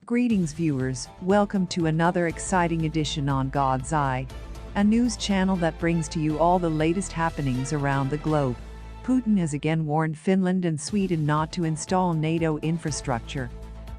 Greetings viewers, welcome to another exciting edition on God's Eye, a news channel that brings to you all the latest happenings around the globe. Putin has again warned Finland and Sweden not to install NATO infrastructure.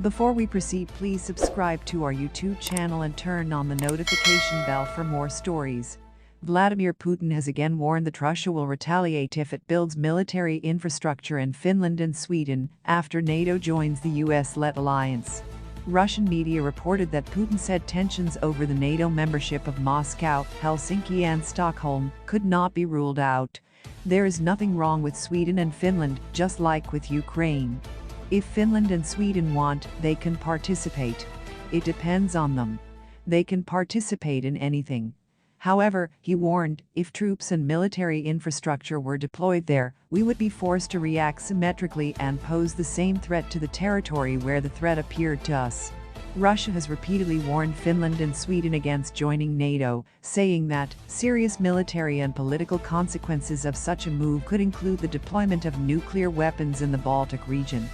Before we proceed, please subscribe to our YouTube channel and turn on the notification bell for more stories. Vladimir Putin has again warned that Russia will retaliate if it builds military infrastructure in Finland and Sweden after NATO joins the US-led alliance. Russian media reported that Putin said tensions over the NATO membership of Moscow, Helsinki and Stockholm could not be ruled out. There is nothing wrong with Sweden and Finland, just like with Ukraine. If Finland and Sweden want, they can participate. It depends on them. They can participate in anything. However, he warned, if troops and military infrastructure were deployed there, we would be forced to react symmetrically and pose the same threat to the territory where the threat appeared to us. Russia has repeatedly warned Finland and Sweden against joining NATO, saying that serious military and political consequences of such a move could include the deployment of nuclear weapons in the Baltic region.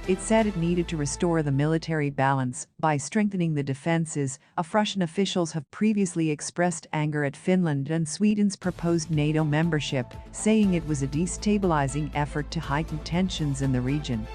It said it needed to restore the military balance by strengthening the defenses. Russian officials have previously expressed anger at Finland and Sweden's proposed NATO membership, saying it was a destabilizing effort to heighten tensions in the region.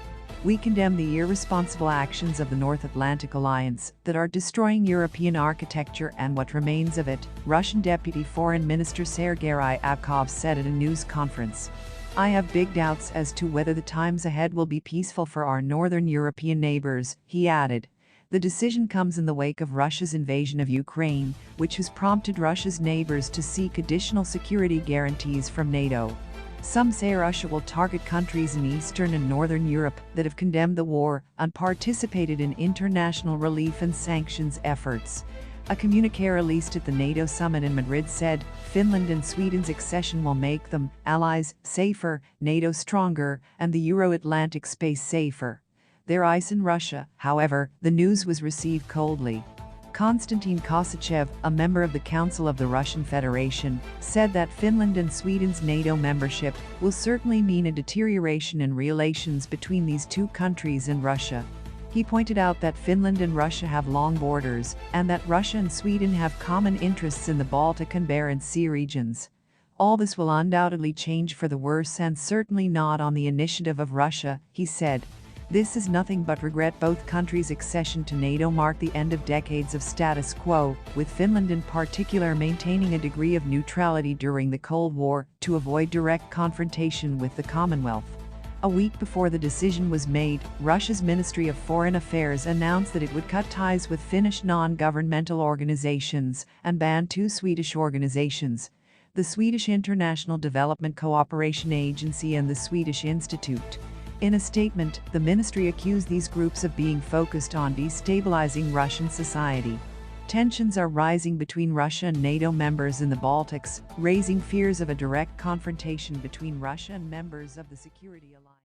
We condemn the irresponsible actions of the North Atlantic Alliance that are destroying European architecture and what remains of it, Russian Deputy Foreign Minister Sergei Ryabkov said at a news conference. I have big doubts as to whether the times ahead will be peaceful for our northern European neighbors, he added. The decision comes in the wake of Russia's invasion of Ukraine, which has prompted Russia's neighbors to seek additional security guarantees from NATO. Some say Russia will target countries in Eastern and Northern Europe that have condemned the war and participated in international relief and sanctions efforts. A communiqué released at the NATO summit in Madrid said, Finland and Sweden's accession will make them allies safer, NATO stronger, and the Euro-Atlantic space safer. Their eyes in Russia, however, the news was received coldly. Konstantin Kosachev, a member of the Council of the Russian Federation, said that Finland and Sweden's NATO membership will certainly mean a deterioration in relations between these two countries and Russia. He pointed out that Finland and Russia have long borders, and that Russia and Sweden have common interests in the Baltic and Barents Sea regions. All this will undoubtedly change for the worse and certainly not on the initiative of Russia, he said. This is nothing but regret. Both countries' accession to NATO marked the end of decades of status quo, with Finland in particular maintaining a degree of neutrality during the Cold War to avoid direct confrontation with the Commonwealth. A week before the decision was made, Russia's Ministry of Foreign Affairs announced that it would cut ties with Finnish non-governmental organizations and ban 2 Swedish organizations, the Swedish International Development Cooperation Agency and the Swedish Institute. In a statement, the ministry accused these groups of being focused on destabilizing Russian society. Tensions are rising between Russia and NATO members in the Baltics, raising fears of a direct confrontation between Russia and members of the Security Alliance.